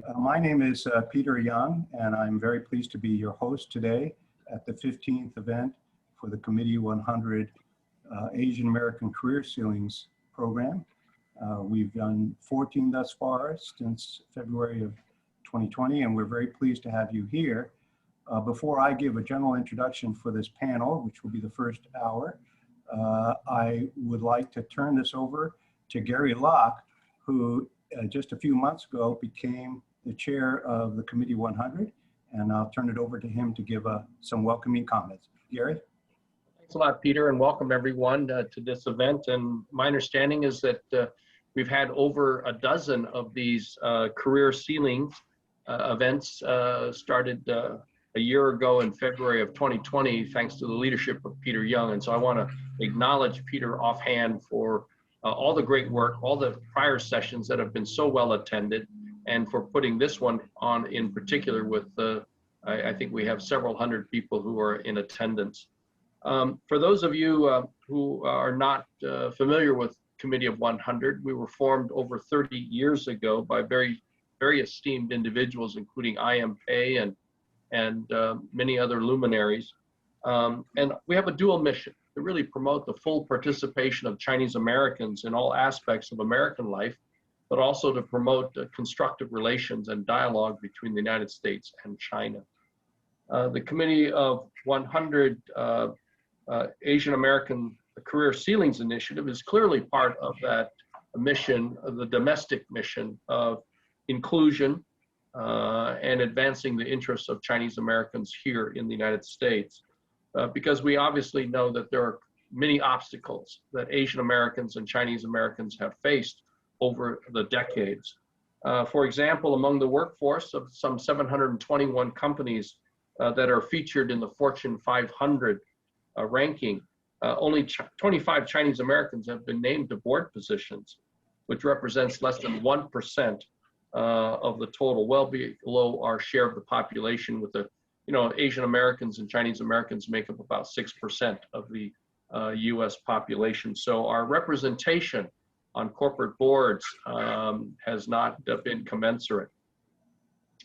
My name is Peter Young, and I'm very pleased to be your host today at the 15th event for the Committee 100 Asian American Career Ceilings program. We've done 14 thus far since February of 2020, and we're very pleased to have you here. Before I give a general introduction for this panel, which will be the first hour, I would like to turn this over to Gary Locke, who just a few months ago became the chair of the Committee 100, and I'll turn it over to him to give some welcoming comments. Gary? Thanks a lot, Peter, and welcome everyone to this event. And my understanding is that we've had over a dozen of these career ceilings events started a year ago in February of 2020, thanks to the leadership of Peter Young. And so I want to acknowledge Peter offhand for all the great work, all the prior sessions that have been so well attended, and for putting this one on in particular with, I think we have several hundred people who are in attendance. For those of you who are not familiar with Committee of 100, we were formed over 30 years ago by very esteemed individuals, including I.M. Pei and many other luminaries. And we have a dual mission to really promote the full participation of Chinese Americans in all aspects of American life, but also to promote constructive relations and dialogue between the United States and China. The Committee of 100 Asian American Career Ceilings Initiative is clearly part of that mission, the domestic mission of inclusion and advancing the interests of Chinese Americans here in the United States. Because we obviously know that there are many obstacles that Asian Americans and Chinese Americans have faced over the decades. For example, among the workforce of some 721 companies that are featured in the Fortune 500 ranking, only 25 Chinese Americans have been named to board positions, which represents less than 1% of the total, well below our share of the population. With the, Asian Americans and Chinese Americans make up about 6% of the US population. So our representation on corporate boards has not been commensurate.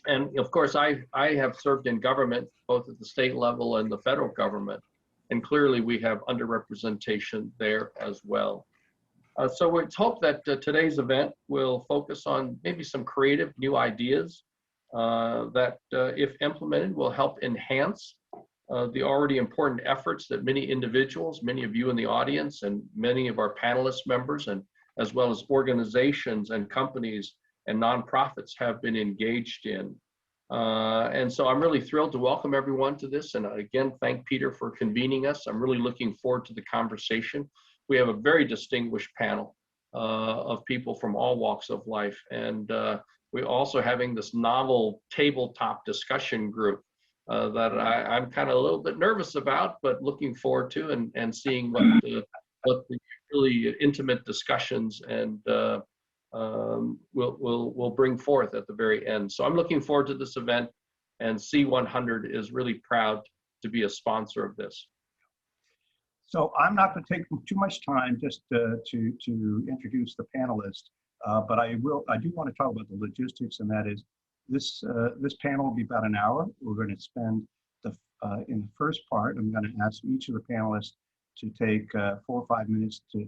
And of course, I have served in government, both at the state level and the federal government. And clearly we have underrepresentation there as well. So it's hoped that today's event will focus on maybe some creative new ideas that, if implemented, will help enhance the already important efforts that many individuals, many of you in the audience, and many of our panelist members, and as well as organizations and companies and nonprofits have been engaged in. And so I'm really thrilled to welcome everyone to this. And again, thank Peter for convening us. I'm really looking forward to the conversation. We have a very distinguished panel of people from all walks of life. And we're also having this novel tabletop discussion group that I'm kind of a little bit nervous about, but looking forward to and seeing what the really intimate discussions and we'll bring forth at the very end. So I'm looking forward to this event, and C100 is really proud to be a sponsor of this. So I'm not going to take too much time just to introduce the panelists, but I do want to talk about the logistics, and that is this panel will be about an hour. We're going to spend in the first part, I'm going to ask each of the panelists to take 4 or 5 minutes to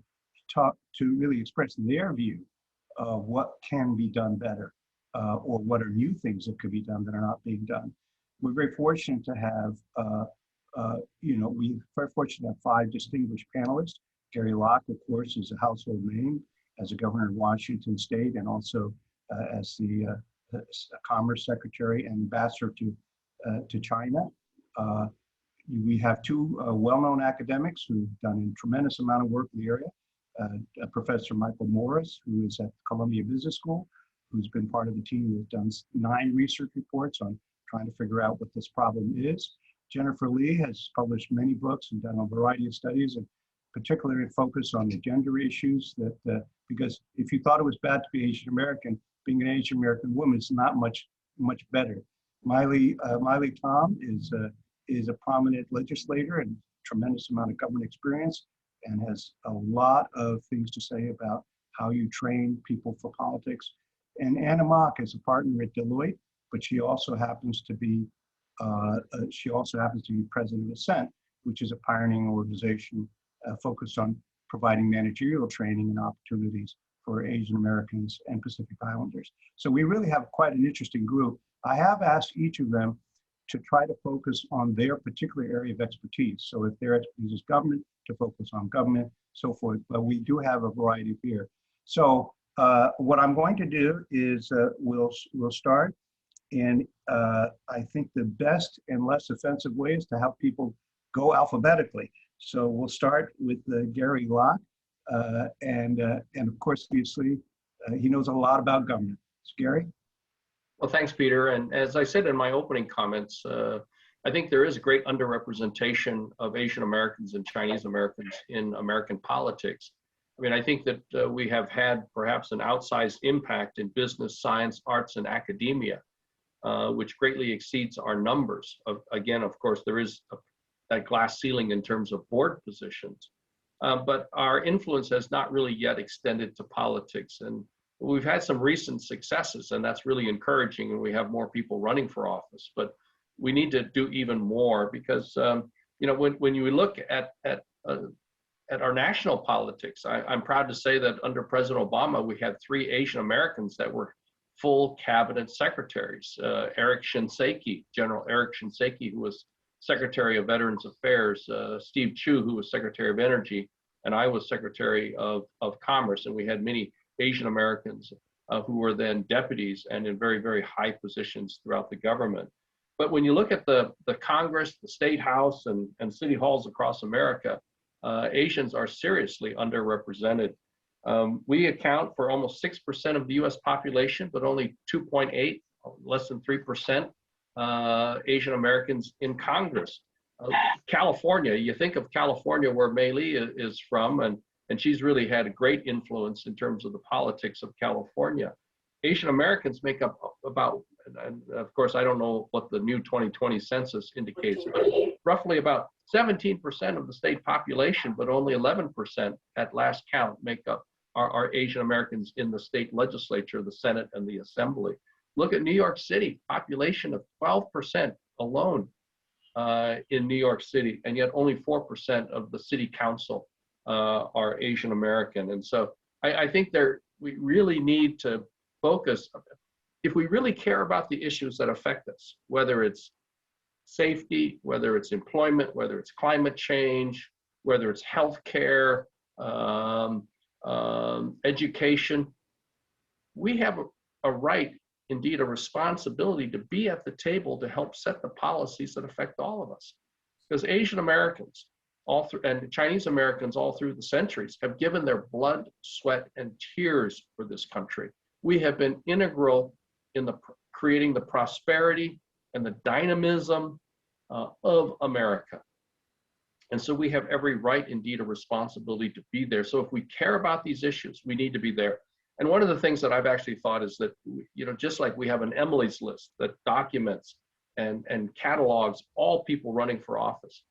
talk, to really express their view of what can be done better, or what are new things that could be done that are not being done. We're very fortunate to have, we're very fortunate to have 5 distinguished panelists. Gary Locke, of course, is a household name as a governor of Washington State, and also as the Commerce Secretary and Ambassador to China. We have 2 well-known academics who've done a tremendous amount of work in the area. Professor Michael Morris, who is at Columbia Business School, who's been part of the team that's done 9 research reports on trying to figure out what this problem is. Jennifer Lee has published many books and done a variety of studies, and particularly focused on the gender issues that, because if you thought it was bad to be Asian American, being an Asian American woman is not much better. Maeley Tom is a prominent legislator and tremendous amount of government experience, and has a lot of things to say about how you train people for politics. And Anna Mock is a partner at Deloitte, but she also happens to be president of Ascent, which is a pioneering organization focused on providing managerial training and opportunities for Asian Americans and Pacific Islanders. So we really have quite an interesting group. I have asked each of them to try to focus on their particular area of expertise. So if their expertise is government, to focus on government, so forth. But we do have a variety here. So what I'm going to do is we'll start. And I think the best and less offensive way is to have people go alphabetically. So we'll start with Gary Locke. And of course, obviously, he knows a lot about government. So Gary? Well, thanks, Peter. And as I said in my opening comments, I think there is a great underrepresentation of Asian Americans and Chinese Americans in American politics. I mean, I think that we have had perhaps an outsized impact in business, science, arts, and academia, which greatly exceeds our numbers. Again, of course, there is that glass ceiling in terms of board positions, but our influence has not really yet extended to politics. And we've had some recent successes, and that's really encouraging, and we have more people running for office. But we need to do even more because, you know, when you look at our national politics, I'm proud to say that under President Obama, we had 3 Asian Americans that were full cabinet secretaries. Eric Shinseki, General Eric Shinseki, who was Secretary of Veterans Affairs, Steve Chu, who was Secretary of Energy, and I was Secretary of Commerce. And we had many Asian Americans who were then deputies and in very, very high positions throughout the government. But when you look at the Congress, the State House, and city halls across America, Asians are seriously underrepresented. We account for almost 6% of the US population, but only 2.8, less than 3% Asian Americans in Congress. California, you think of California where Maeley is from, and she's really had a great influence in terms of the politics of California. Asian Americans make up about, and of course, I don't know what the new 2020 census indicates, but roughly about 17% of the state population, but only 11% at last count make up are Asian Americans in the state legislature, the Senate, and the Assembly. Look at New York City, population of 12% alone in New York City, and yet only 4% of the city council are Asian American. And so I think we really need to focus. If we really care about the issues that affect us, whether it's safety, whether it's employment, whether it's climate change, whether it's healthcare, education, we have a right, indeed a responsibility, to be at the table to help set the policies that affect all of us. Because Asian Americans and Chinese Americans all through the centuries have given their blood, sweat, and tears for this country. We have been integral in creating the prosperity and the dynamism of America. And so we have every right, indeed a responsibility, to be there. So if we care about these issues, we need to be there. And one of the things that I've actually thought is that, you know, just like we have an Emily's list that documents and catalogs all people running for office,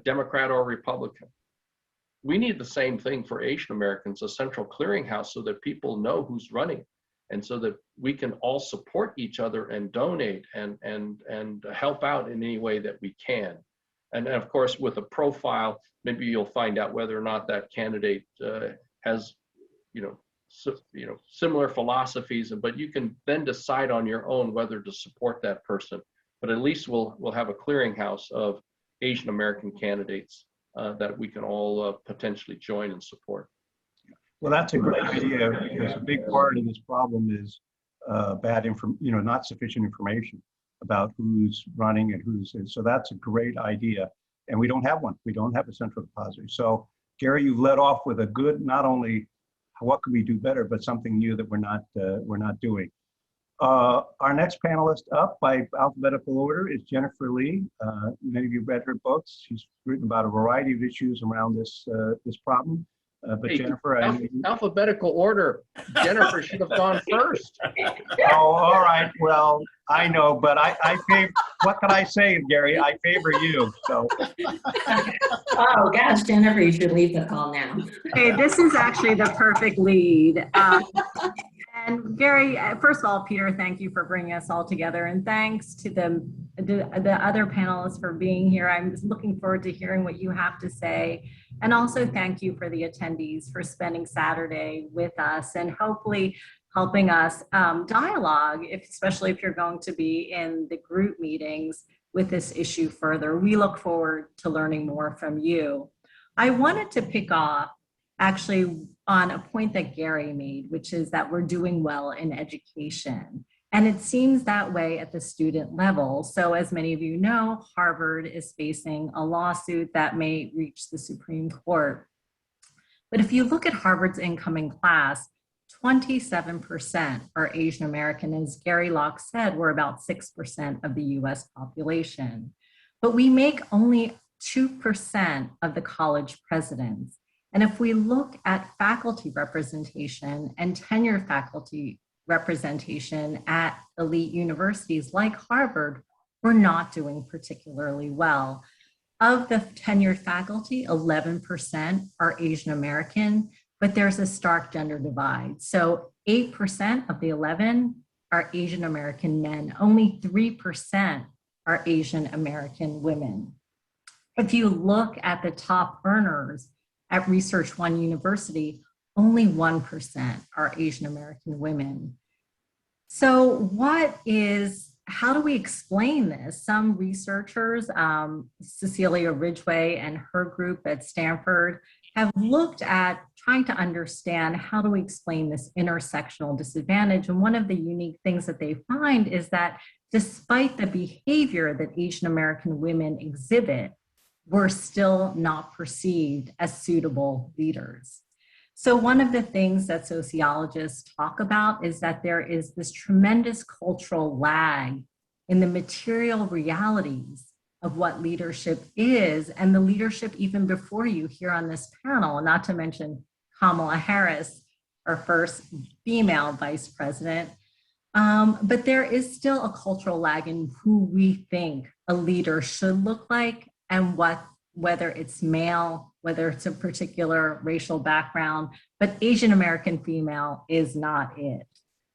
Democrat or Republican, we need the same thing for Asian Americans, a central clearinghouse, so that people know who's running, and so that we can all support each other and donate and help out in any way that we can. And of course, with a profile, maybe you'll find out whether or not that candidate has, similar philosophies, but you can then decide on your own whether to support that person. But at least we'll have a clearinghouse of Asian American candidates that we can all potentially join and support. Well, that's a great idea, because a big part of this problem is not sufficient information about who's running and who's. So that's a great idea, and we don't have one. We don't have a central depository. So, Gary, you've led off with a good, not only what could we do better, but something new that we're not doing. Our next panelist up by alphabetical order is Jennifer Lee. Many of you read her books. She's written about a variety of issues around this problem. But hey, Jennifer, alphabetical order. Jennifer should have gone first. Oh, all right. Well, I know, but I favor. What can I say, Gary? I favor you. So. Oh gosh, Jennifer, you should leave the call now. Okay, this is actually the perfect lead. And Gary, first of all, Peter, thank you for bringing us all together, and thanks to the other panelists for being here. I'm looking forward to hearing what you have to say. And also thank you for the attendees for spending Saturday with us and hopefully helping us dialogue, especially if you're going to be in the group meetings with this issue further. We look forward to learning more from you. I wanted to pick off actually on a point that Gary made, which is that we're doing well in education. And it seems that way at the student level. So as many of you know, Harvard is facing a lawsuit that may reach the Supreme Court. But if you look at Harvard's incoming class, 27% are Asian American. As Gary Locke said, we're about 6% of the US population. But we make only 2% of the college presidents. And if we look at faculty representation and tenured faculty representation at elite universities like Harvard, we're not doing particularly well. Of the tenured faculty, 11% are Asian American, but there's a stark gender divide. So 8% of the 11 are Asian American men, only 3% are Asian American women. If you look at the top earners at Research One University, only 1% are Asian American women. So how do we explain this? Some researchers, Cecilia Ridgway and her group at Stanford, have looked at trying to understand how do we explain this intersectional disadvantage. And one of the unique things that they find is that despite the behavior that Asian American women exhibit, we're still not perceived as suitable leaders. So one of the things that sociologists talk about is that there is this tremendous cultural lag in the material realities of what leadership is, and the leadership even before you here on this panel, not to mention Kamala Harris, our first female vice president. But there is still a cultural lag in who we think a leader should look like and whether it's male, whether it's a particular racial background, but Asian American female is not it.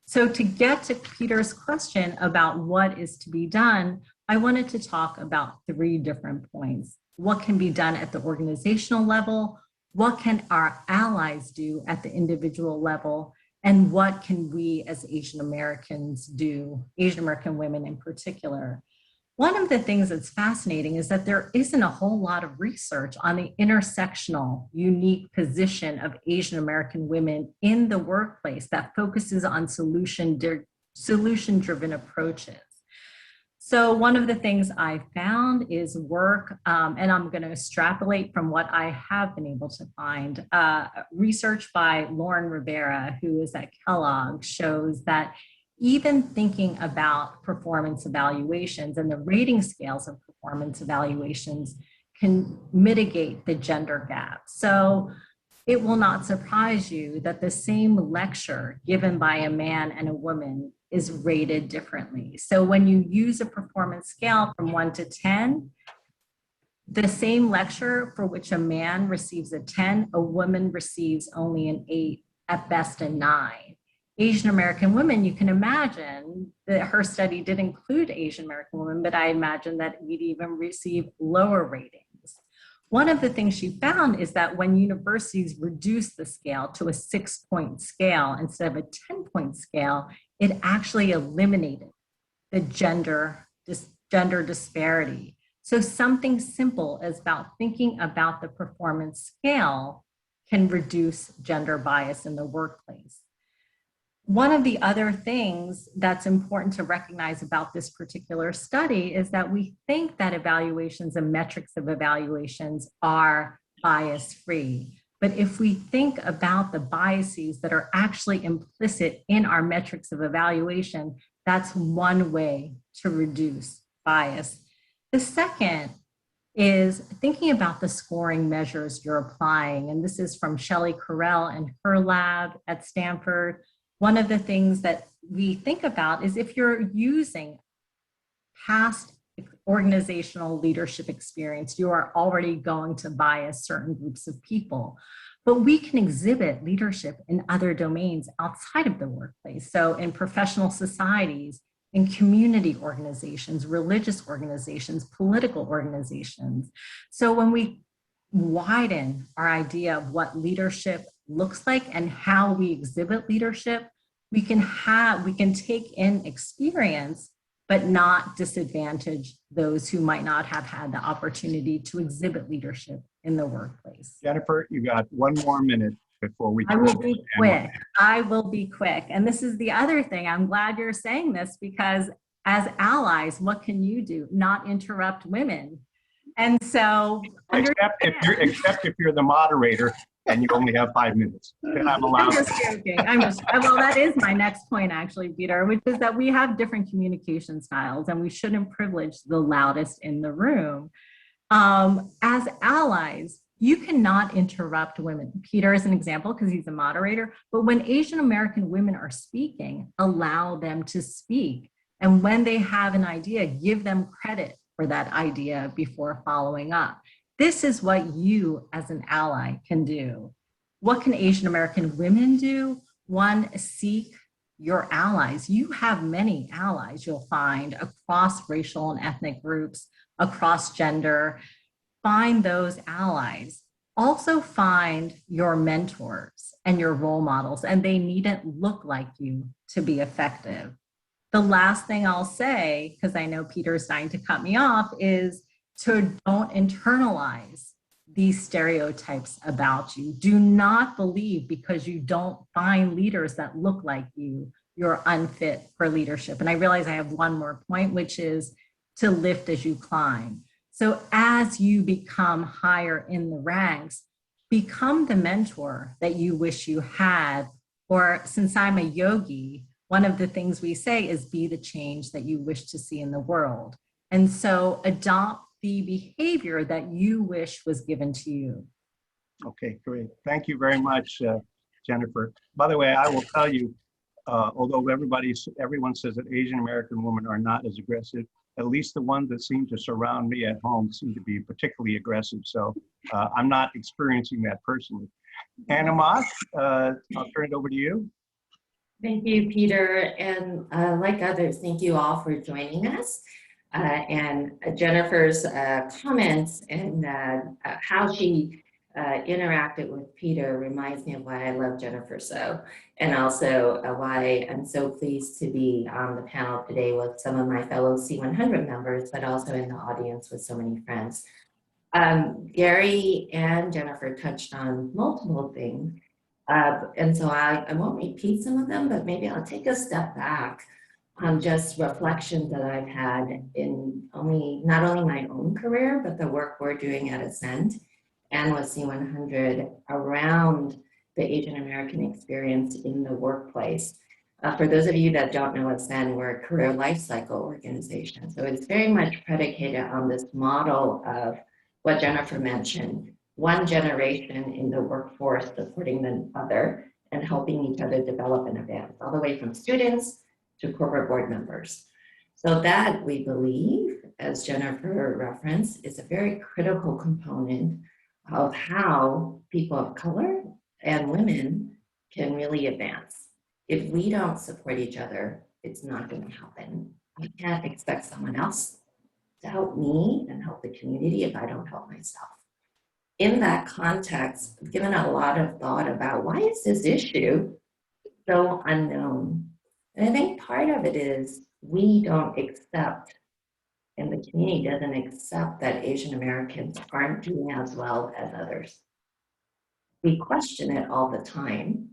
So to get to Peter's question about what is to be done, I wanted to talk about 3 different points. What can be done at the organizational level? What can our allies do at the individual level? And what can we as Asian Americans do, Asian American women in particular? One of the things that's fascinating is that there isn't a whole lot of research on the intersectional, unique position of Asian American women in the workplace that focuses on solution-driven approaches. So one of the things I found is work, and I'm going to extrapolate from what I have been able to find. Research by Lauren Rivera, who is at Kellogg, shows that even thinking about performance evaluations and the rating scales of performance evaluations can mitigate the gender gap. So it will not surprise you that the same lecture given by a man and a woman is rated differently. So when you use a performance scale from 1 to 10, the same lecture for which a man receives a 10, a woman receives only an 8, at best a 9. Asian American women, you can imagine that her study did include Asian American women, but I imagine that we'd even receive lower ratings. One of the things she found is that when universities reduced the scale to a 6-point scale instead of a 10-point scale, it actually eliminated the gender disparity. So something simple as about thinking about the performance scale can reduce gender bias in the workplace. One of the other things that's important to recognize about this particular study is that we think that evaluations and metrics of evaluations are bias-free. But if we think about the biases that are actually implicit in our metrics of evaluation, that's one way to reduce bias. The second is thinking about the scoring measures you're applying. And this is from Shelley Carell and her lab at Stanford. One of the things that we think about is if you're using past organizational leadership experience, you are already going to bias certain groups of people. but we can exhibit leadership in other domains outside of the workplace. So in professional societies, in community organizations, religious organizations, political organizations. So when we widen our idea of what leadership looks like and how we exhibit leadership, we can take in experience, but not disadvantage those who might not have had the opportunity to exhibit leadership in the workplace. Jennifer, you got 1 more minute before we. I will be quick. I will be quick. And this is the other thing. I'm glad you're saying this, because as allies, what can you do? Not interrupt women. And so, except if you're the moderator and you only have 5 minutes, then I'm allowed. I'm just joking. Well, that is my next point, actually, Peter, which is that we have different communication styles and we shouldn't privilege the loudest in the room. As allies, you cannot interrupt women. Peter is an example because he's a moderator, but when Asian American women are speaking, allow them to speak. And when they have an idea, give them credit for that idea before following up. This is what you as an ally can do. What can Asian American women do? One, seek your allies. You have many allies you'll find across racial and ethnic groups, across gender. Find those allies. Also find your mentors and your role models, and they needn't look like you to be effective. The last thing I'll say, because I know Peter's dying to cut me off, is to don't internalize these stereotypes about you. Do not believe because you don't find leaders that look like you, you're unfit for leadership. And I realize I have one more point, which is to lift as you climb. So as you become higher in the ranks, become the mentor that you wish you had. Or since I'm a yogi, one of the things we say is be the change that you wish to see in the world. And so adopt the behavior that you wish was given to you. Okay, great. Thank you very much, Jennifer. By the way, I will tell you, although everyone says that Asian American women are not as aggressive, at least the ones that seem to surround me at home seem to be particularly aggressive. So I'm not experiencing that personally. Anna Moss, I'll turn it over to you. Thank you, Peter. And like others, thank you all for joining us. And Jennifer's comments and how she interacted with Peter reminds me of why I love Jennifer so, and also why I'm so pleased to be on the panel today with some of my fellow C100 members, but also in the audience with so many friends. Gary and Jennifer touched on multiple things, and so I won't repeat some of them, but maybe I'll take a step back on just reflections that I've had in not only my own career, but the work we're doing at Ascent and with C100 around the Asian American experience in the workplace. For those of you that don't know Ascent, we're a career life cycle organization. So it's very much predicated on this model of what Jennifer mentioned, one generation in the workforce supporting the other and helping each other develop and advance, all the way from students to corporate board members. So that, we believe, as Jennifer referenced, is a very critical component of how people of color and women can really advance. If we don't support each other, it's not going to happen. I can't expect someone else to help me and help the community if I don't help myself. In that context, I've given a lot of thought about why is this issue so unknown? And I think part of it is we don't accept, and the community doesn't accept, that Asian Americans aren't doing as well as others. We question it all the time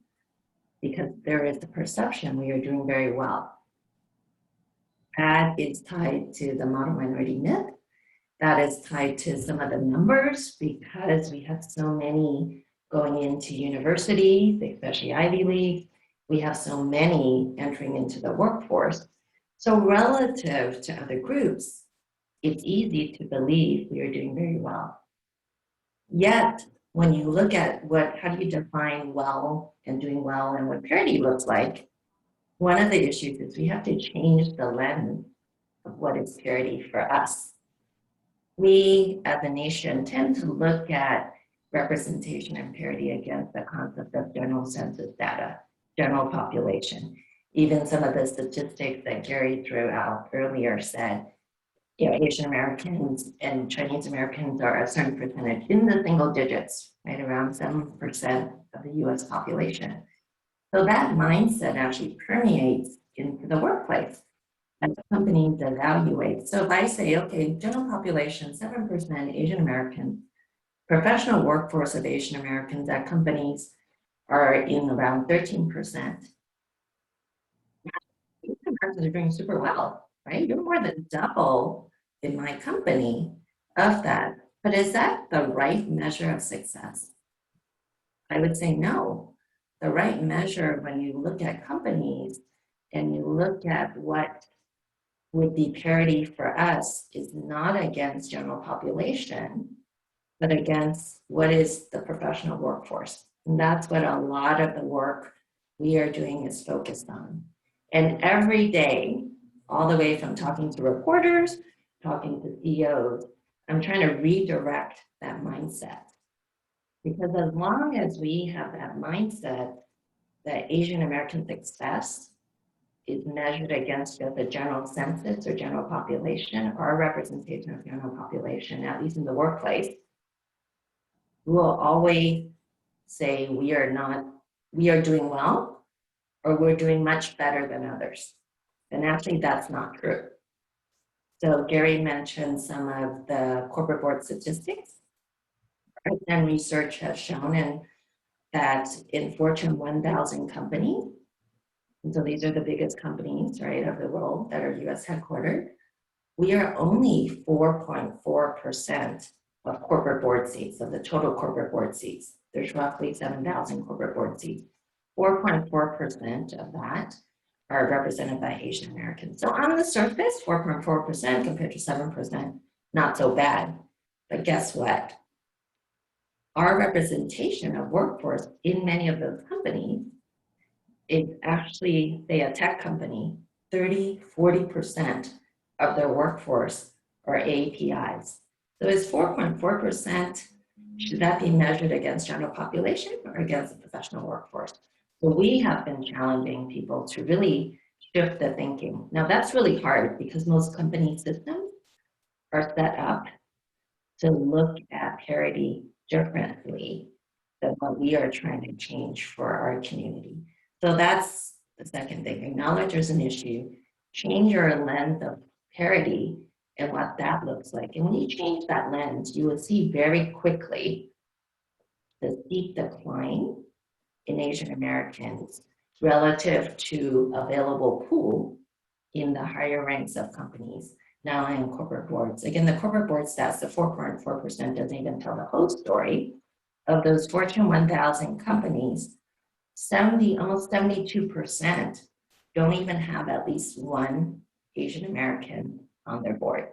because there is the perception we are doing very well. That is tied to the model minority myth. That is tied to some of the numbers because we have so many going into universities, especially Ivy League. We have so many entering into the workforce. So relative to other groups, it's easy to believe we are doing very well. Yet, when you look at how do you define well and doing well and what parity looks like, one of the issues is we have to change the lens of what is parity for us. We, as a nation, tend to look at representation and parity against the concept of general census data, general population. Even some of the statistics that Gary threw out earlier said, you know, Asian Americans and Chinese Americans are a certain percentage in the single digits, right, around 7% of the US population. So that mindset actually permeates into the workplace as companies evaluate. So if I say, okay, general population, 7% Asian Americans, professional workforce of Asian Americans at companies are in around 13%. Asian Americans are doing super well, right? You're more than double in my company of that. But is that the right measure of success? I would say no. The right measure when you look at companies and you look at what would be parity for us is not against general population, but against what is the professional workforce. And that's what a lot of the work we are doing is focused on. And every day, all the way from talking to reporters, talking to CEOs, I'm trying to redirect that mindset. Because as long as we have that mindset that Asian American success is measured against the general census or general population, or representation of general population, at least in the workplace, we will always say we are doing well, or we're doing much better than others. And actually that's not true. So Gary mentioned some of the corporate board statistics, and research has shown that in Fortune 1000 companies, and so these are the biggest companies, right, of the world that are US headquartered, we are only 4.4% of corporate board seats, of the total corporate board seats. There's roughly 7,000 corporate board seats. 4.4% of that are represented by Asian Americans. So on the surface, 4.4% compared to 7%, not so bad. But guess what? Our representation of workforce in many of those companies is actually, say, a tech company, 30–40% of their workforce are APIs. So is 4.4%, should that be measured against general population or against the professional workforce? So we have been challenging people to really shift the thinking. Now that's really hard because most company systems are set up to look at parity differently than what we are trying to change for our community. So that's the second thing. Acknowledge there's an issue, change your lens of parity and what that looks like. And when you change that lens, you will see very quickly the steep decline in Asian Americans relative to available pool in the higher ranks of companies, now in corporate boards. Again, the corporate board stats, the 4.4% doesn't even tell the whole story. Of those Fortune 1000 companies, almost 72% don't even have at least one Asian American on their board.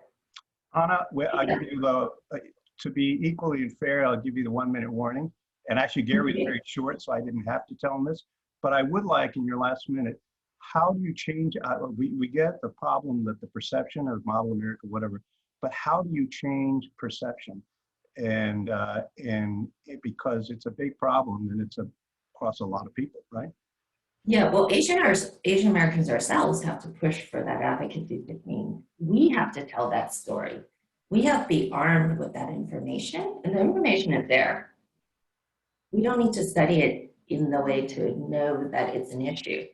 Anna, I'll give you to be equally fair, I'll give you the 1 minute warning. And actually, Gary was very short, so I didn't have to tell him this. But I would like, in your last minute, how do you change? We get the problem that the perception of model America, whatever, but how do you change perception? And because it's a big problem and it's across a lot of people, right? Yeah, well, Asian Americans ourselves have to push for that advocacy to change. We have to tell that story. We have to be armed with that information, and the information is there. We don't need to study it in the way to know that it's an issue.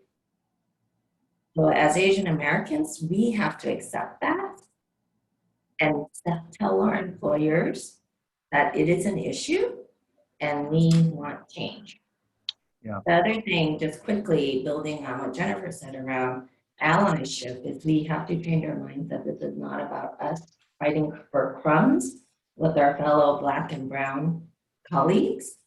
So as Asian Americans, we have to accept that and tell our employers that it is an issue and we want change. Yeah. The other thing, just quickly building on what Jennifer said around allyship, is we have to change our minds that this is not about us fighting for crumbs with our fellow Black and Brown colleagues.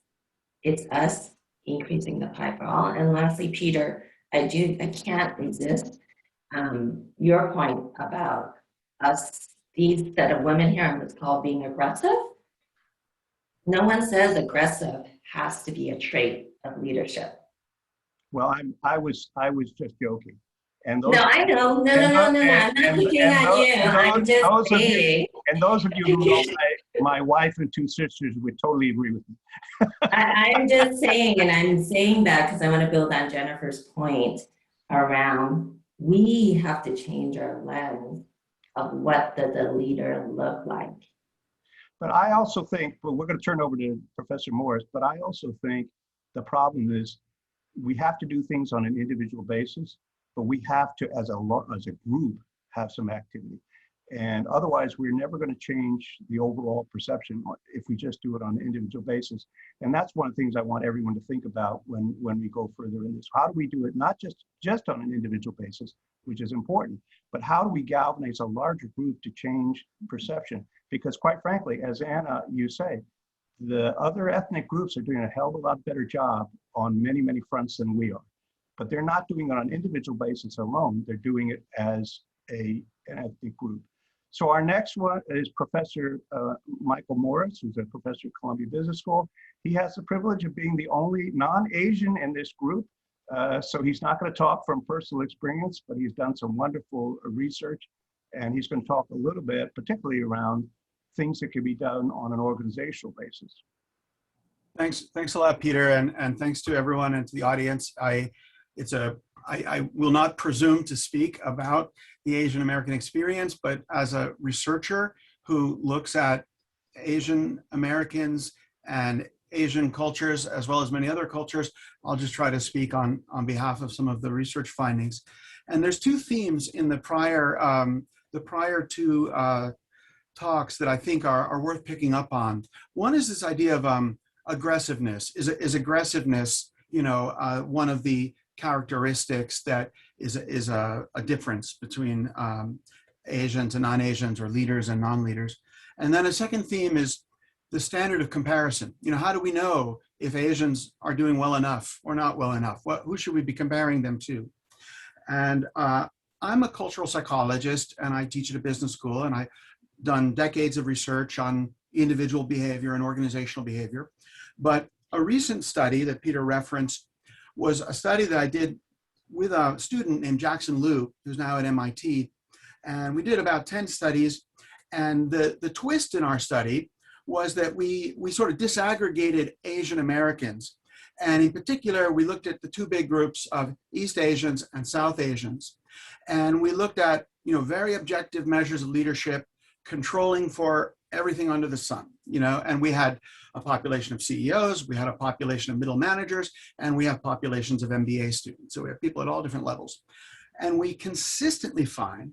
It's us increasing the pie for all. And lastly, Peter, I can't resist your point about us, these set of women here on this call being aggressive. No one says aggressive has to be a trait of leadership. Well, I was just joking. And those, no, I know. No. I'm not picking on you. I'm just saying. And those of you who know my wife and two sisters would totally agree with me. I'm just saying, and I'm saying that because I want to build on Jennifer's point around we have to change our lens of what does a leader look like. But I also think, but we're going to turn over to Professor Morris, but I also think the problem is we have to do things on an individual basis, but we have to, as a group, have some activity. And otherwise, we're never going to change the overall perception if we just do it on an individual basis. And that's one of the things I want everyone to think about when we go further in this. How do we do it not just on an individual basis, which is important, but how do we galvanize a larger group to change perception? Because quite frankly, as Anna, you say, the other ethnic groups are doing a hell of a lot better job on many, many fronts than we are. But they're not doing it on an individual basis alone. They're doing it as an ethnic group. So our next one is Professor Michael Morris, who's a professor at Columbia Business School. He has the privilege of being the only non-Asian in this group. So he's not going to talk from personal experience, but he's done some wonderful research. And he's going to talk a little bit, particularly around things that can be done on an organizational basis. Thanks a lot, Peter, and thanks to everyone and to the audience. I will not presume to speak about the Asian American experience, but as a researcher who looks at Asian Americans and Asian cultures, as well as many other cultures, I'll just try to speak on behalf of some of the research findings. And there's two themes in the prior two talks that I think are worth picking up on. One is this idea of aggressiveness. Is aggressiveness, one of the characteristics that is a difference between Asians and non-Asians, or leaders and non-leaders? And then a second theme is the standard of comparison. How do we know if Asians are doing well enough or not well enough? Who should we be comparing them to? And I'm a cultural psychologist, and I teach at a business school, and I've done decades of research on individual behavior and organizational behavior. But a recent study that Peter referenced was a study that I did with a student named Jackson Liu, who's now at MIT. And we did about 10 studies. And the twist in our study was that we sort of disaggregated Asian Americans. And in particular, we looked at the two big groups of East Asians and South Asians. And we looked at, very objective measures of leadership, controlling for everything under the sun, and we had a population of CEOs, we had a population of middle managers, and we have populations of MBA students. So we have people at all different levels. And we consistently find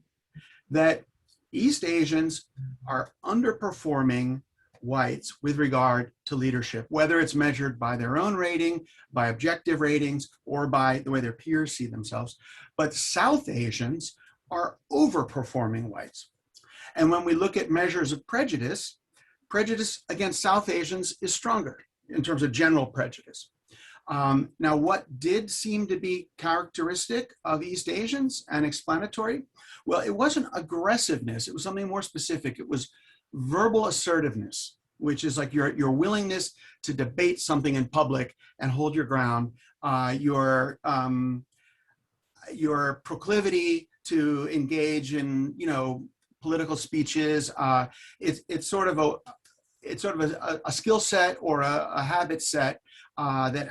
that East Asians are underperforming whites with regard to leadership, whether it's measured by their own rating, by objective ratings, or by the way their peers see themselves. But South Asians are overperforming whites. And when we look at measures of prejudice, prejudice against South Asians is stronger in terms of general prejudice. Now, what did seem to be characteristic of East Asians and explanatory? Well, it wasn't aggressiveness. It was something more specific. It was verbal assertiveness, which is like your willingness to debate something in public and hold your ground, your proclivity to engage in, political speeches. It's sort of a skill set or a habit set that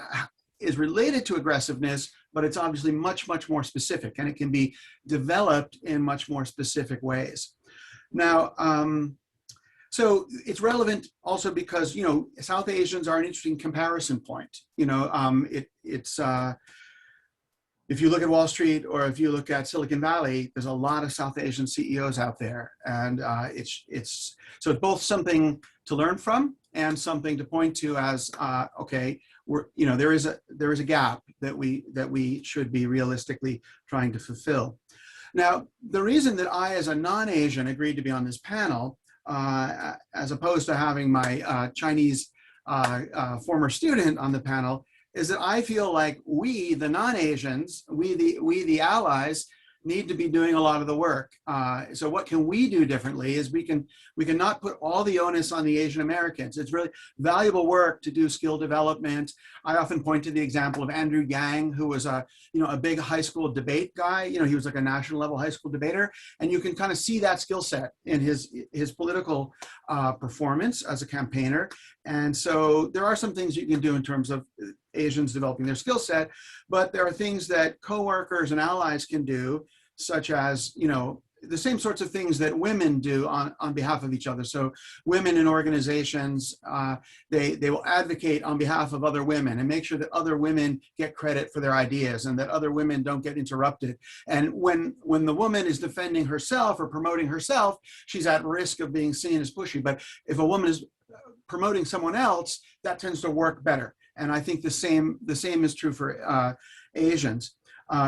is related to aggressiveness, but it's obviously much, much more specific, and it can be developed in much more specific ways. Now, so it's relevant also because, South Asians are an interesting comparison point. If you look at Wall Street or if you look at Silicon Valley, there's a lot of South Asian CEOs out there. And it's both something to learn from and something to point to as, okay, there is a gap that we should be realistically trying to fulfill. Now, the reason that I, as a non-Asian, agreed to be on this panel, as opposed to having my Chinese former student on the panel, is that I feel like we, the non-Asians, we the allies, need to be doing a lot of the work. So what can we do differently is we can not put all the onus on the Asian Americans. It's really valuable work to do skill development. I often point to the example of Andrew Yang, who was a big high school debate guy. He was like a national level high school debater, and you can kind of see that skill set in his political performance as a campaigner. And so there are some things you can do in terms of Asians developing their skill set, but there are things that coworkers and allies can do, such as, the same sorts of things that women do on behalf of each other. So women in organizations, they will advocate on behalf of other women and make sure that other women get credit for their ideas and that other women don't get interrupted. And when the woman is defending herself or promoting herself, she's at risk of being seen as pushy. But if a woman is promoting someone else, that tends to work better. And I think the same is true for Asians,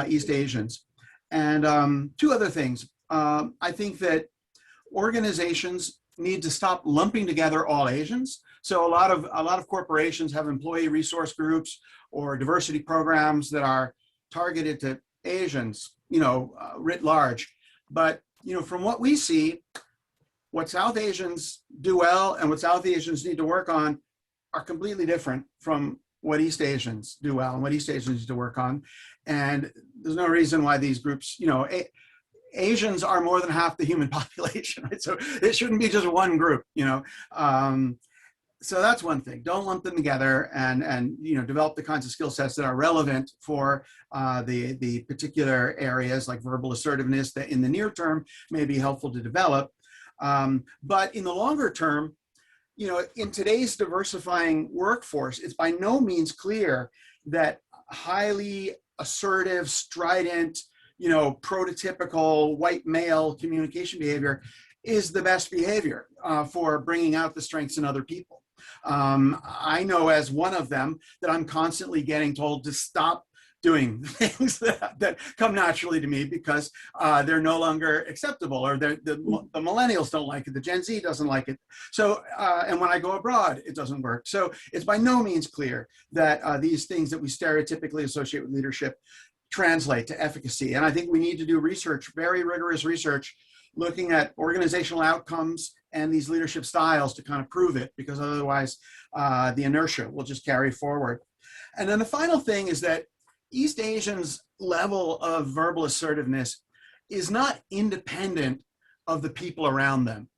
East Asians. And two other things. I think that organizations need to stop lumping together all Asians. So a lot of corporations have employee resource groups or diversity programs that are targeted to Asians, writ large. But from what we see, what South Asians do well and what South Asians need to work on are completely different from what East Asians do well and what East Asians need to work on. And there's no reason why these groups, Asians are more than half the human population, right? So it shouldn't be just one group, So that's one thing. Don't lump them together and develop the kinds of skill sets that are relevant for the particular areas like verbal assertiveness that in the near term may be helpful to develop. But in the longer term, in today's diversifying workforce, it's by no means clear that highly assertive, strident, prototypical white male communication behavior is the best behavior for bringing out the strengths in other people. I know as one of them that I'm constantly getting told to stop doing things that come naturally to me because they're no longer acceptable, or the millennials don't like it, the Gen Z doesn't like it. So, and when I go abroad, it doesn't work. So it's by no means clear that these things that we stereotypically associate with leadership translate to efficacy. And I think we need to do research, very rigorous research, looking at organizational outcomes and these leadership styles to kind of prove it, because otherwise the inertia will just carry forward. And then the final thing is that East Asians' level of verbal assertiveness is not independent of the people around them.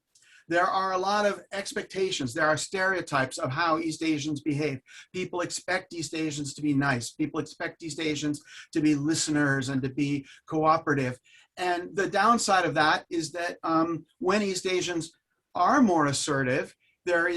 There are a lot of expectations. There are stereotypes of how East Asians behave. People expect East Asians to be nice. People expect East Asians to be listeners and to be cooperative. And the downside of that is that when East Asians are more assertive, there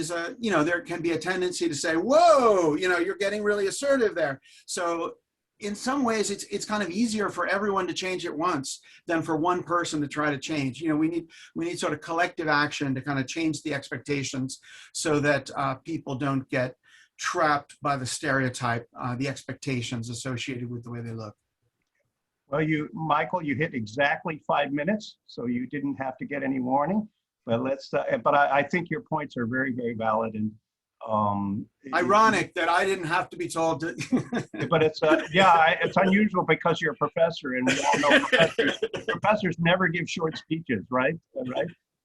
can be a tendency to say, whoa, you're getting really assertive there. So in some ways, it's kind of easier for everyone to change at once than for one person to try to change. We need sort of collective action to kind of change the expectations so that people don't get trapped by the stereotype, the expectations associated with the way they look. Well, Michael, you hit exactly 5 minutes, so you didn't have to get any warning. But I think your points are very, very valid, and ironic that I didn't have to be told to. But it's it's unusual because you're a professor, and we all know professors never give short speeches, right?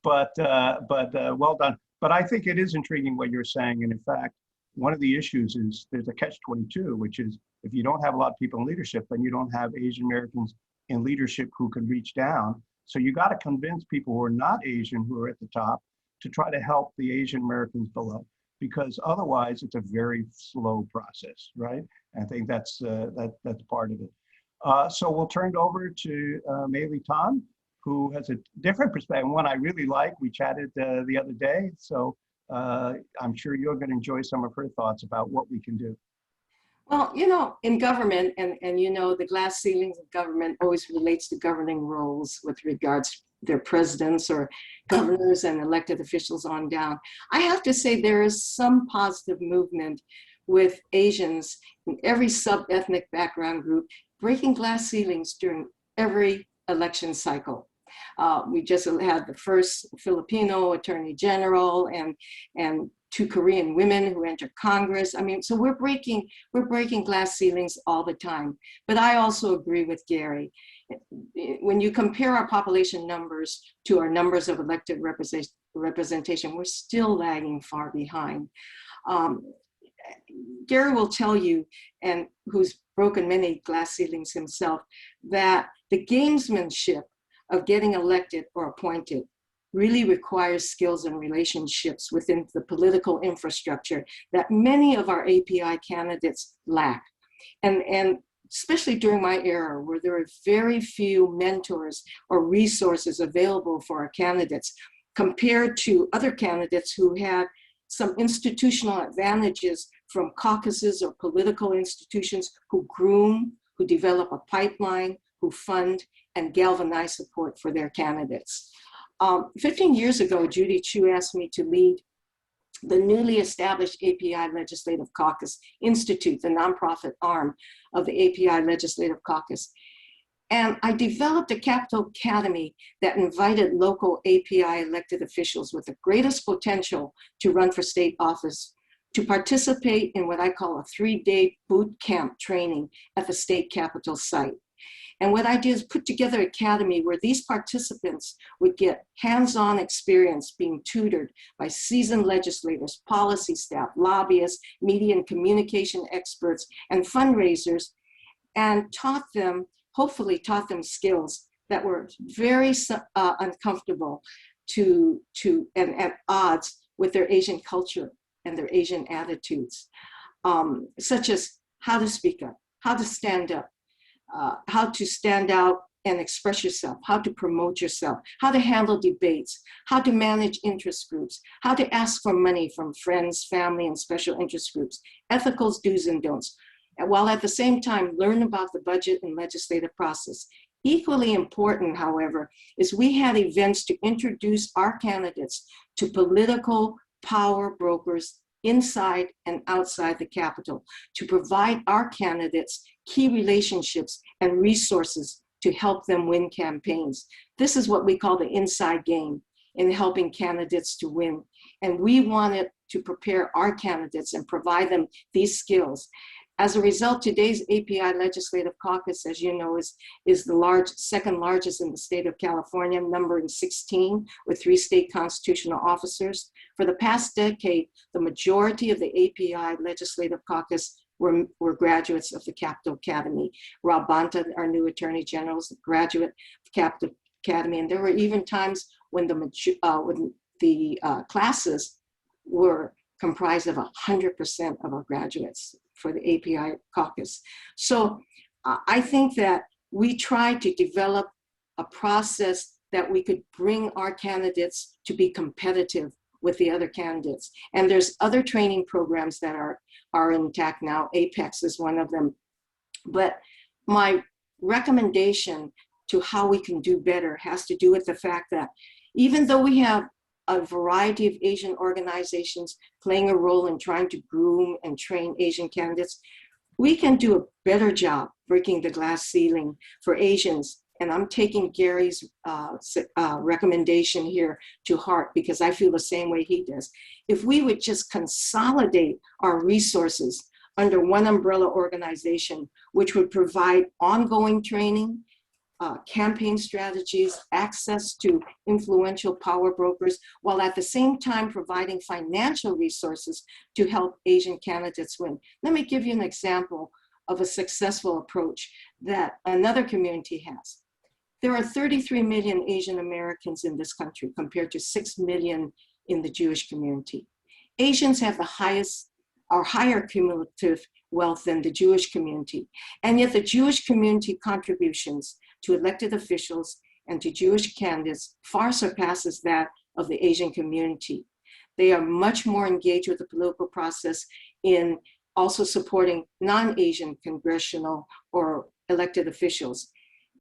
But well done. But I think it is intriguing what you're saying, and in fact, one of the issues is there's a catch-22, which is if you don't have a lot of people in leadership, then you don't have Asian Americans in leadership who can reach down. So you got to convince people who are not Asian, who are at the top, to try to help the Asian Americans below, because otherwise it's a very slow process, right? And I think that's part of it. So we'll turn it over to Maeley Tom, who has a different perspective, one I really like. We chatted the other day, so I'm sure you're going to enjoy some of her thoughts about what we can do. Well, in government, and the glass ceilings of government always relates to governing roles with regards to their presidents or governors and elected officials on down. I have to say there is some positive movement with Asians in every sub-ethnic background group breaking glass ceilings during every election cycle. We just had the first Filipino attorney general and 2 Korean women who entered Congress. I mean, so we're breaking glass ceilings all the time. But I also agree with Gary. when you compare our population numbers to our numbers of elected representation, we're still lagging far behind. Gary will tell you, and who's broken many glass ceilings himself, that the gamesmanship of getting elected or appointed really requires skills and relationships within the political infrastructure that many of our API candidates lack. And especially during my era, where there are very few mentors or resources available for our candidates compared to other candidates who had some institutional advantages from caucuses or political institutions who groom, who develop a pipeline, who fund and galvanize support for their candidates. 15 years ago, Judy Chu asked me to lead the newly established API Legislative Caucus Institute, the nonprofit arm of the API Legislative Caucus. And I developed a Capitol Academy that invited local API elected officials with the greatest potential to run for state office to participate in what I call a 3-day boot camp training at the state capitol site. And what I did is put together an academy where these participants would get hands-on experience being tutored by seasoned legislators, policy staff, lobbyists, media and communication experts, and fundraisers, and hopefully taught them skills that were very uncomfortable and at odds with their Asian culture and their Asian attitudes, such as how to speak up, how to stand up, how to stand out and express yourself, how to promote yourself, how to handle debates, how to manage interest groups, how to ask for money from friends, family, and special interest groups, ethical do's and don'ts, and while at the same time learn about the budget and legislative process. Equally important, however, is we had events to introduce our candidates to political power brokers inside and outside the Capitol to provide our candidates key relationships and resources to help them win campaigns. This is what we call the inside game in helping candidates to win. And we wanted to prepare our candidates and provide them these skills. As a result, today's API Legislative Caucus, as you know, is the second largest in the state of California, numbering 16 with 3 state constitutional officers. For the past decade, the majority of the API Legislative Caucus were graduates of the Capitol Academy. Rob Bonta, our new Attorney General, is a graduate of Capitol Academy, and there were even times when the classes were comprised of 100% of our graduates for the API caucus. So I think that we tried to develop a process that we could bring our candidates to be competitive with the other candidates. And there's other training programs that are intact now. Apex is one of them. But my recommendation to how we can do better has to do with the fact that even though we have a variety of Asian organizations playing a role in trying to groom and train Asian candidates, we can do a better job breaking the glass ceiling for Asians. And I'm taking Gary's recommendation here to heart because I feel the same way he does. If we would just consolidate our resources under one umbrella organization, which would provide ongoing training, campaign strategies, access to influential power brokers, while at the same time providing financial resources to help Asian candidates win. Let me give you an example of a successful approach that another community has. There are 33 million Asian Americans in this country compared to 6 million in the Jewish community. Asians have the highest or higher cumulative wealth than the Jewish community. And yet the Jewish community contributions to elected officials and to Jewish candidates far surpasses that of the Asian community. They are much more engaged with the political process in also supporting non-Asian congressional or elected officials.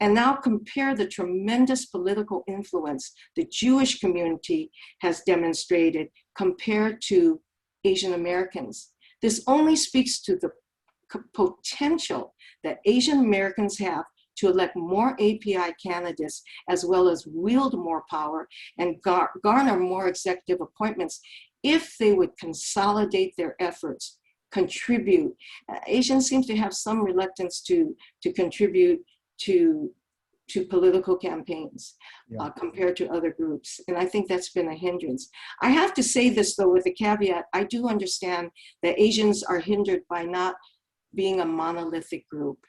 And now compare the tremendous political influence the Jewish community has demonstrated compared to Asian Americans. This only speaks to the potential that Asian Americans have to elect more API candidates, as well as wield more power and garner more executive appointments if they would consolidate their efforts, contribute. Asians seem to have some reluctance to contribute to to political campaigns Yeah. compared to other groups. And I think that's been a hindrance. I have to say this though, with a caveat, I do understand that Asians are hindered by not being a monolithic group.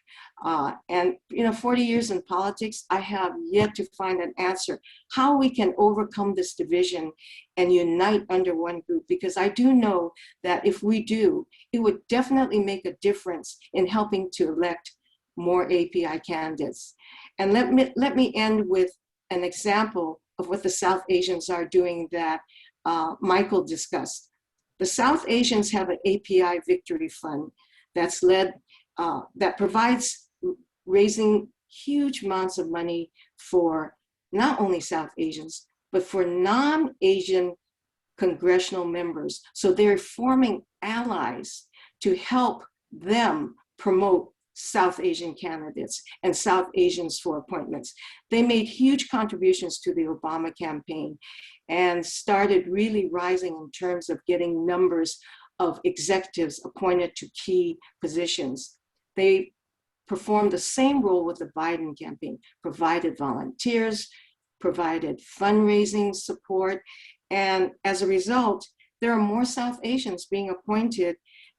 And 40 years in politics, I have yet to find an answer how we can overcome this division and unite under one group, because I do know that if we do, it would definitely make a difference in helping to elect more API candidates. And let me end with an example of what the South Asians are doing that Michael discussed. The South Asians have an API Victory Fund that's led, that provides raising huge amounts of money for not only South Asians, but for non-Asian congressional members. So they're forming allies to help them promote South Asian candidates and South Asians for appointments. They made huge contributions to the Obama campaign and started really rising in terms of getting numbers of executives appointed to key positions. They performed the same role with the Biden campaign, provided volunteers, provided fundraising support, and as a result, there are more South Asians being appointed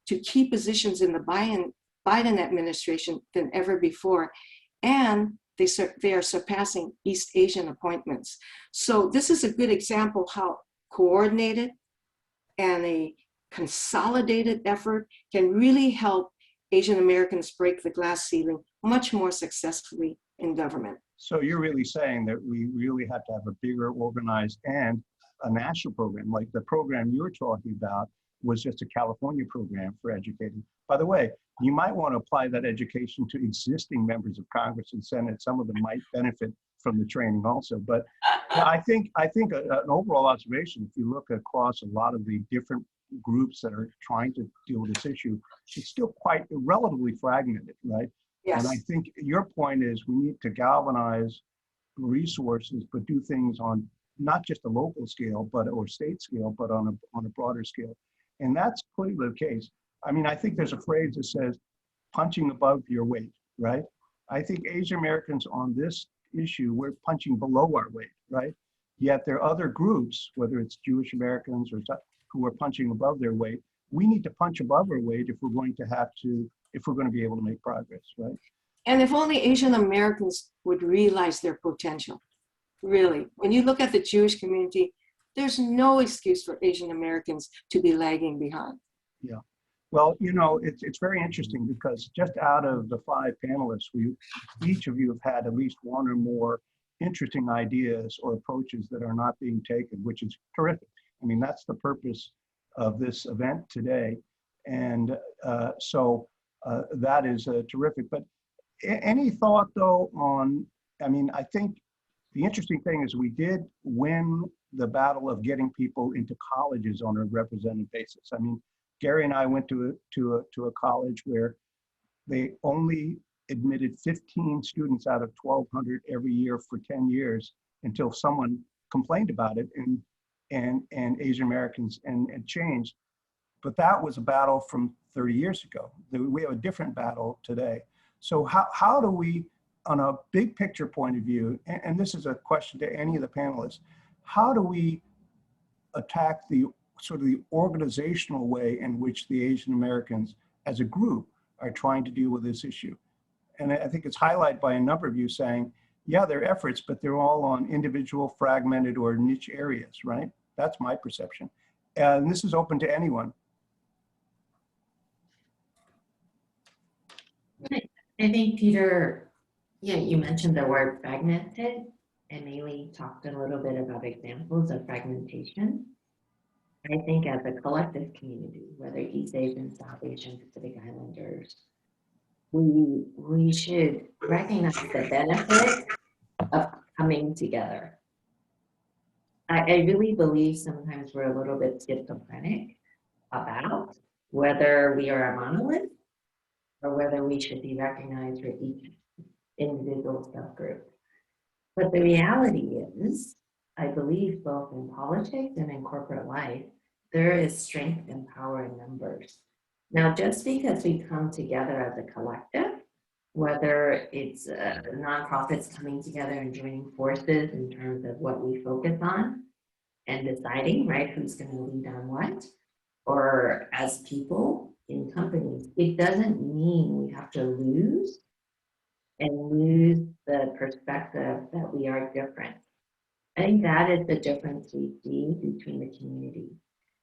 to key positions in the Biden administration than ever before, and they are surpassing East Asian appointments. So this is a good example how coordinated and a consolidated effort can really help Asian Americans break the glass ceiling much more successfully in government. So you're really saying that we really have to have a bigger organized and a national program, like the program you were talking about was just a California program for educating. By the way, you might want to apply that education to existing members of Congress and Senate. Some of them might benefit from the training also. But I think an overall observation, if you look across a lot of the different groups that are trying to deal with this issue, it's still quite relatively fragmented, right? Yes. And I think your point is we need to galvanize resources, but do things on not just a local scale, or state scale, but on a broader scale. And that's clearly the case. I mean, I think there's a phrase that says punching above your weight, right? I think Asian Americans on this issue, we're punching below our weight, right? Yet there are other groups, whether it's Jewish Americans or who are punching above their weight. We need to punch above our weight if we're going to be able to make progress, right? And if only Asian Americans would realize their potential, really. When you look at the Jewish community, there's no excuse for Asian Americans to be lagging behind. Yeah. Well, it's very interesting because just out of the 5 panelists, each of you have had at least one or more interesting ideas or approaches that are not being taken, which is terrific. I mean, that's the purpose of this event today. And so that is terrific. But any thought though on, I mean, I think the interesting thing is we did win the battle of getting people into colleges on a representative basis. I mean, Gary and I went to a college where they only admitted 15 students out of 1,200 every year for 10 years until someone complained about it and Asian Americans and changed. But that was a battle from 30 years ago. We have a different battle today. So how do we, on a big picture point of view, and this is a question to any of the panelists, how do we attack the sort of the organizational way in which the Asian Americans as a group are trying to deal with this issue? And I think it's highlighted by a number of you saying, yeah, there are efforts, but they're all on individual, fragmented, or niche areas, right? That's my perception. And this is open to anyone. I think, Peter, you mentioned the word fragmented, and Maeley talked a little bit about examples of fragmentation. I think as a collective community, whether East Asian, South Asian, Pacific Islanders, we should recognize the benefit of coming together. I really believe sometimes we're a little bit schizophrenic about whether we are a monolith or whether we should be recognized for each individual subgroup. But the reality is, I believe both in politics and in corporate life, there is strength and power in numbers. Now, just because we come together as a collective, whether it's nonprofits coming together and joining forces in terms of what we focus on and deciding, right, who's going to lead on what, or as people in companies, it doesn't mean we have to lose the perspective that we are different. I think that is the difference we see between the communities.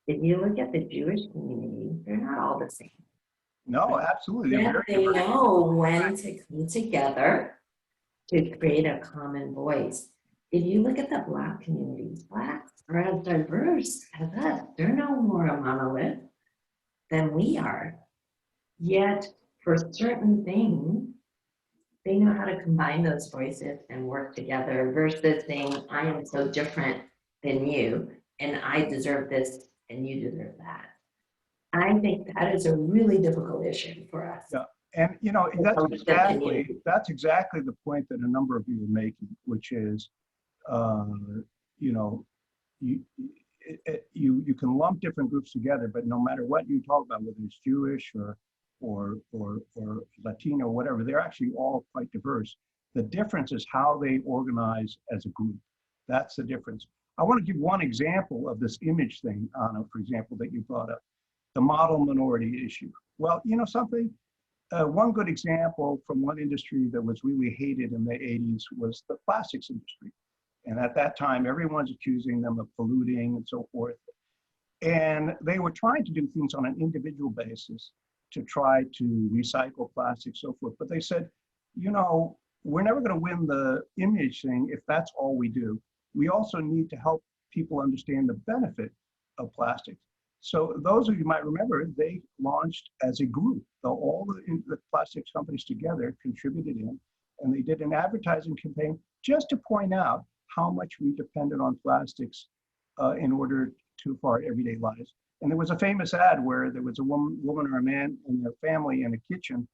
If you look at the Jewish community, they're not all the same. No, absolutely. They're Yet very they diverse. know when to come together to create a common voice. If you look at the Black communities, Blacks are as diverse as us. They're no more a monolith than we are. Yet for certain things, they know how to combine those voices and work together versus saying, I am so different than you, and I deserve this and you deserve that. I think that is a really difficult issue for us. Yeah. And you know, that's exactly the point that a number of you are making, which is, you know, you can lump different groups together, but no matter what you talk about, whether it's Jewish or Latino, whatever, they're actually all quite diverse. The difference is how they organize as a group. That's the difference. I want to give one example of this image thing, Anna, for example, that you brought up, the model minority issue. Well, you know something? One good example from one industry that was really hated in the 80s was the plastics industry. And at that time, everyone's accusing them of polluting and so forth. And they were trying to do things on an individual basis to try to recycle plastic, so forth. But they said, you know, we're never going to win the image thing if that's all we do. We also need to help people understand the benefit of plastics. So those of you might remember, they launched as a group. All the plastics companies together contributed in, and they did an advertising campaign just to point out how much we depended on plastics in order for our everyday lives. And there was a famous ad where there was a woman or a man and their family in a kitchen,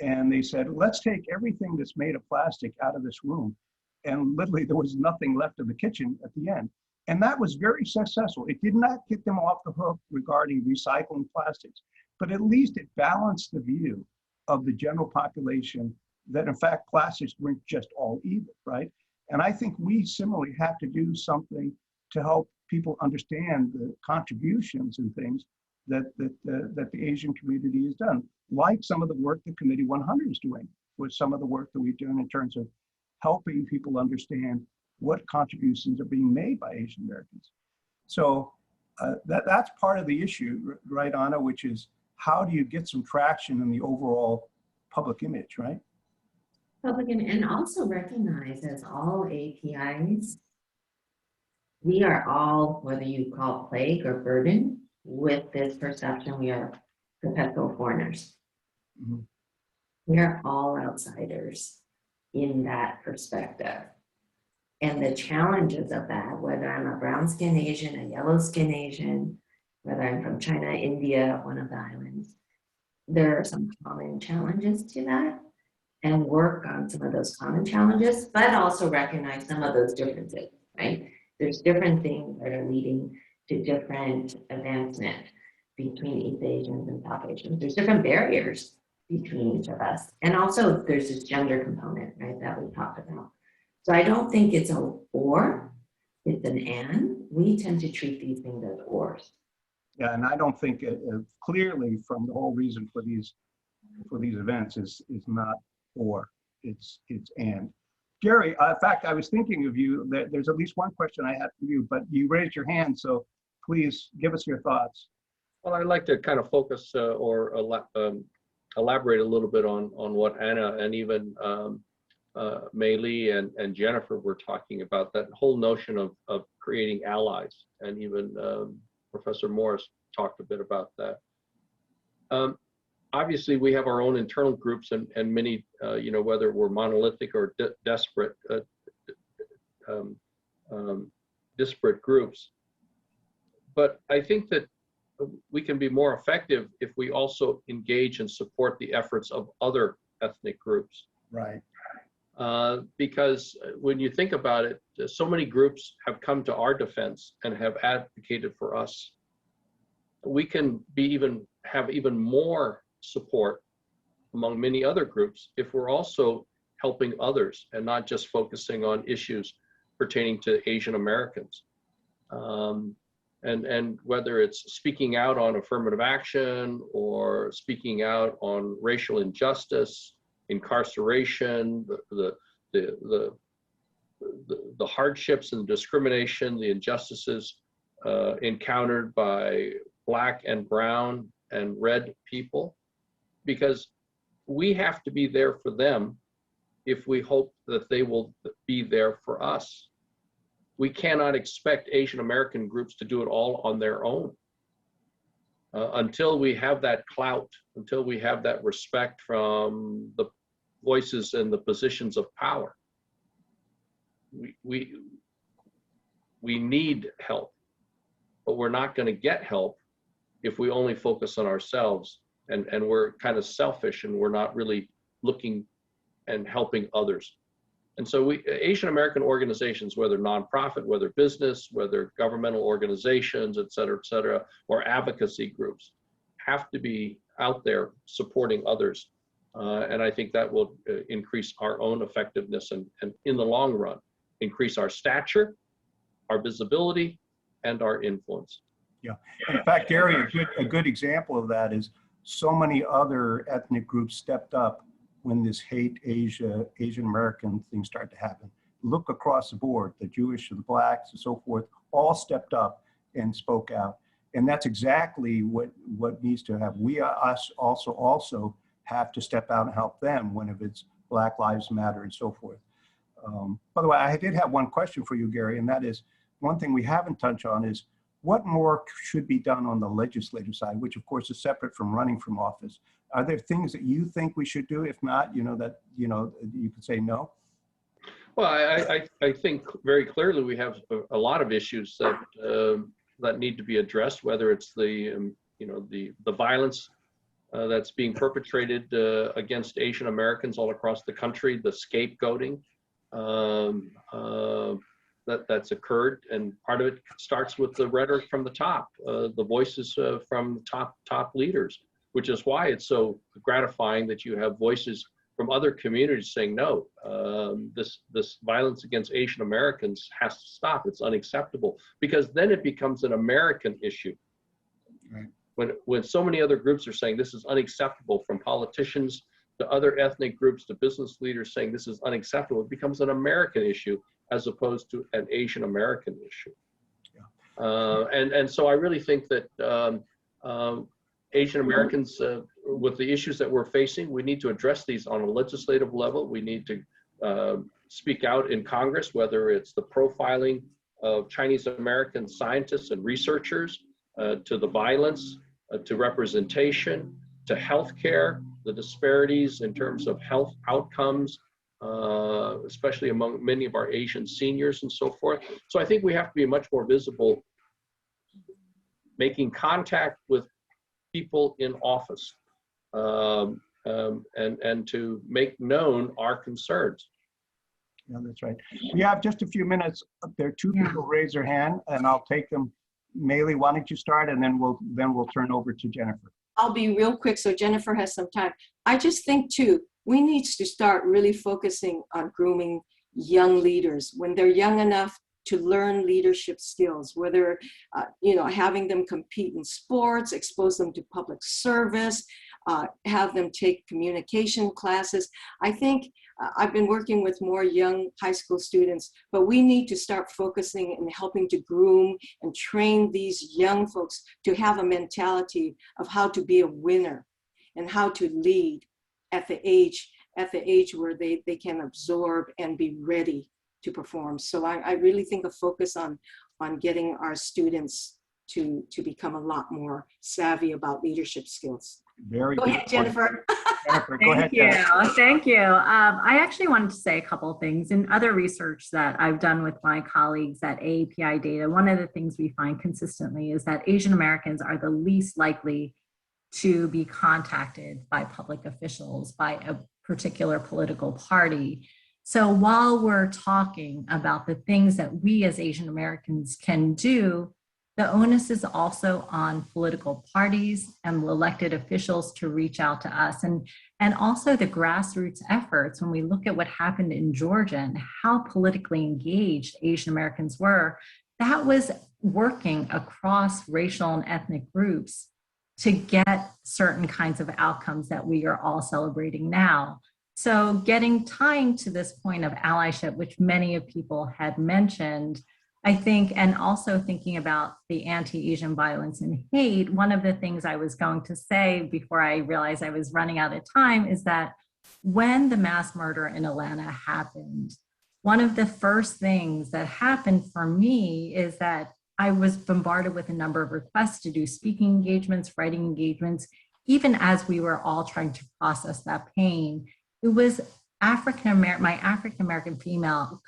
and they said, let's take everything that's made of plastic out of this room. And literally there was nothing left of the kitchen at the end. And that was very successful. It did not get them off the hook regarding recycling plastics, but at least it balanced the view of the general population that in fact plastics weren't just all evil, right? And I think we similarly have to do something to help people understand the contributions and things that the Asian community has done, like some of the work that Committee 100 is doing, with some of the work that we've done in terms of helping people understand what contributions are being made by Asian Americans. So that's part of the issue, right, Anna, which is how do you get some traction in the overall public image, right? Public and also recognize as all APIs, we are all, whether you call plague or burden, with this perception we are perpetual foreigners. Mm-hmm. We are all outsiders in that perspective. And the challenges of that, whether I'm a brown skin Asian, a yellow skin Asian, whether I'm from China, India, one of the islands, there are some common challenges to that, and work on some of those common challenges, but also recognize some of those differences, right? There's different things that are leading to different advancement between East Asians and South Asians. There's different barriers between each of us. And also there's this gender component, right, that we talked about. So I don't think it's a or, it's an and. We tend to treat these things as ors. Yeah, and I don't think clearly from the whole reason for these events is not or, it's and. Gary, in fact, I was thinking of you. There's at least one question I had for you, but you raised your hand, so please give us your thoughts. Well, I'd like to kind of focus or elaborate a little bit on what Anna and even Maeley and Jennifer were talking about, that whole notion of creating allies, and even Professor Morris talked a bit about that. Obviously, we have our own internal groups and many, you know, whether we're monolithic or disparate groups. But I think that we can be more effective if we also engage and support the efforts of other ethnic groups. Right. Because when you think about it, so many groups have come to our defense and have advocated for us. We can have even more support among many other groups, if we're also helping others and not just focusing on issues pertaining to Asian Americans. And whether it's speaking out on affirmative action or speaking out on racial injustice, incarceration, the hardships and discrimination, the injustices encountered by Black and brown and red people, because we have to be there for them if we hope that they will be there for us. We cannot expect Asian American groups to do it all on their own. Until we have that clout, until we have that respect from the voices and the positions of power, we need help, but we're not going to get help if we only focus on ourselves and we're kind of selfish and we're not really looking and helping others. And so Asian American organizations, whether nonprofit, whether business, whether governmental organizations, et cetera, or advocacy groups, have to be out there supporting others. And I think that will increase our own effectiveness and in the long run, increase our stature, our visibility, and our influence. Yeah. In fact, Gary, a good example of that is so many other ethnic groups stepped up when this hate Asian American thing started to happen. Look across the board, the Jewish, the Blacks, and so forth, all stepped up and spoke out. And that's exactly what needs to happen. Us also have to step out and help them when it's Black Lives Matter and so forth. By the way, I did have one question for you, Gary, and that is, one thing we haven't touched on is what more should be done on the legislative side, which of course is separate from running from office. Are there things that you think we should do? If not, you could say no. Well, I think very clearly we have a lot of issues that need to be addressed, whether it's the violence that's being perpetrated against Asian Americans all across the country, the scapegoating that's occurred, and part of it starts with the rhetoric from the top, the voices from top leaders, which is why it's so gratifying that you have voices from other communities saying, no, this violence against Asian Americans has to stop. It's unacceptable, because then it becomes an American issue. Right. When so many other groups are saying this is unacceptable, from politicians to other ethnic groups to business leaders saying this is unacceptable, it becomes an American issue as opposed to an Asian American issue. Yeah. And so I really think that Asian Americans, with the issues that we're facing, we need to address these on a legislative level. We need to speak out in Congress, whether it's the profiling of Chinese American scientists and researchers, to the violence, to representation, to healthcare, the disparities in terms of health outcomes, especially among many of our Asian seniors and so forth. So I think we have to be much more visible, making contact with people in office, and to make known our concerns. Yeah, that's right. We have just a few minutes. There are two people raise their hand, and I'll take them. Maeley, why don't you start, and then we'll turn over to Jennifer. I'll be real quick so Jennifer has some time. I just think too, we need to start really focusing on grooming young leaders when they're young enough to learn leadership skills, whether, having them compete in sports, expose them to public service, have them take communication classes. I think I've been working with more young high school students, but we need to start focusing and helping to groom and train these young folks to have a mentality of how to be a winner and how to lead at the age where they can absorb and be ready to perform. So I really think a focus on getting our students to become a lot more savvy about leadership skills. Very good. Go ahead, Jennifer. Jennifer, go ahead. Thank you. I actually wanted to say a couple of things. In other research that I've done with my colleagues at AAPI Data, one of the things we find consistently is that Asian Americans are the least likely to be contacted by public officials, by a particular political party. So while we're talking about the things that we as Asian Americans can do the onus is also on political parties and elected officials to reach out to us, and also the grassroots efforts. When we look at what happened in Georgia and how politically engaged Asian Americans were, that was working across racial and ethnic groups to get certain kinds of outcomes that we are all celebrating now. So tying to this point of allyship, which many of people had mentioned, I think, and also thinking about the anti-Asian violence and hate, one of the things I was going to say before I realized I was running out of time is that when the mass murder in Atlanta happened, one of the first things that happened for me is that I was bombarded with a number of requests to do speaking engagements, writing engagements, even as we were all trying to process that pain. It was my African-American female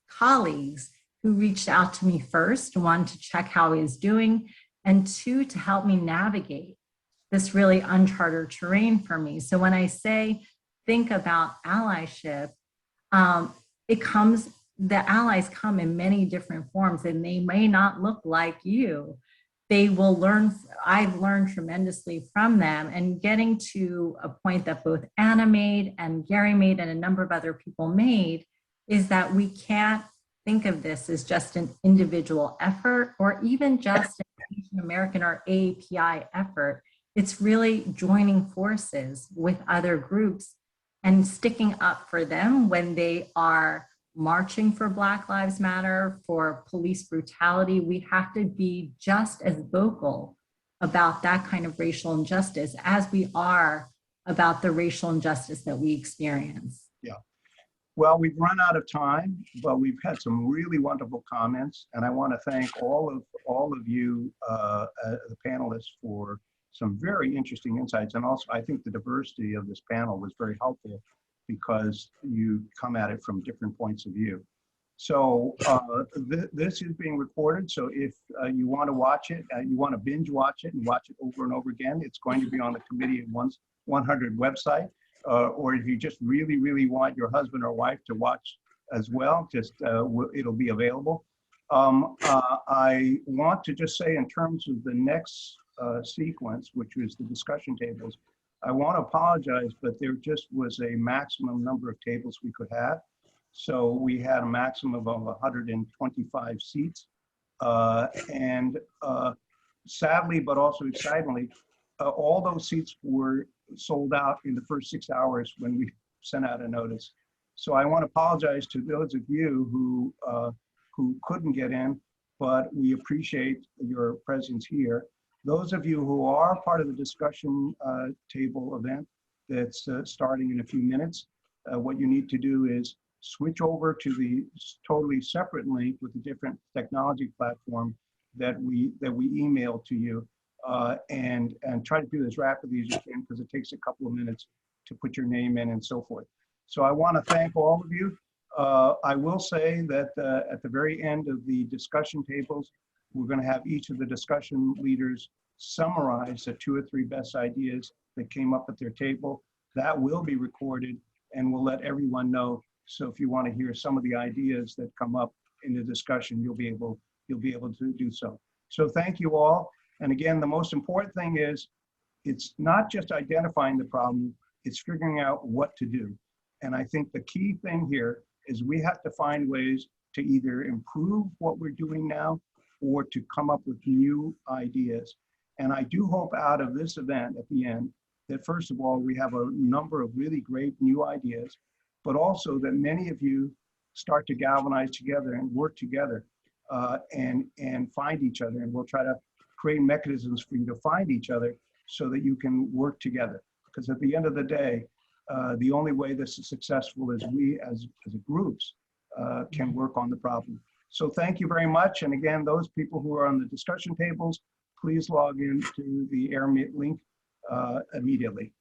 colleagues who reached out to me first, one, to check how I was doing, and two, to help me navigate this really uncharted terrain for me. So when I say think about allyship, the allies come in many different forms, and they may not look like you. I've learned tremendously from them, and getting to a point that both Anna made and Gary made and a number of other people made is that we can't think of this as just an individual effort or even just an Asian American or AAPI effort. It's really joining forces with other groups and sticking up for them when they are marching for Black Lives Matter, for police brutality. We have to be just as vocal about that kind of racial injustice as we are about the racial injustice that we experience. Yeah. Well, we've run out of time, but we've had some really wonderful comments, and I want to thank all of you, the panelists, for some very interesting insights. And also, I think the diversity of this panel was very helpful because you come at it from different points of view. So this is being recorded. So if you want to watch it, you want to binge watch it and watch it over and over again, it's going to be on the Committee 100 website. Or if you just really, really want your husband or wife to watch as well, it'll be available. I want to just say in terms of the next sequence, which was the discussion tables, I want to apologize, but there just was a maximum number of tables we could have. So we had a maximum of 125 seats. And sadly, but also excitingly, all those seats were sold out in the first 6 hours when we sent out a notice. So I want to apologize to those of you who couldn't get in, but we appreciate your presence here. Those of you who are part of the discussion table event that's starting in a few minutes, what you need to do is switch over to the totally separate link with a different technology platform that we emailed to you, and try to do this as rapidly as you can, because it takes a couple of minutes to put your name in and so forth. So I want to thank all of you. I will say that at the very end of the discussion tables, we're going to have each of the discussion leaders summarize the 2 or 3 best ideas that came up at their table. That will be recorded, and we'll let everyone know. So if you want to hear some of the ideas that come up in the discussion, you'll be able to do so. So thank you all. And again, the most important thing is, it's not just identifying the problem, it's figuring out what to do. And I think the key thing here is we have to find ways to either improve what we're doing now or to come up with new ideas. And I do hope out of this event at the end that, first of all, we have a number of really great new ideas, but also that many of you start to galvanize together and work together and find each other. And we'll try to create mechanisms for you to find each other so that you can work together. Because at the end of the day, the only way this is successful is we as groups can work on the problem. So thank you very much. And again, those people who are on the discussion tables, please log in to the AirMeet link immediately.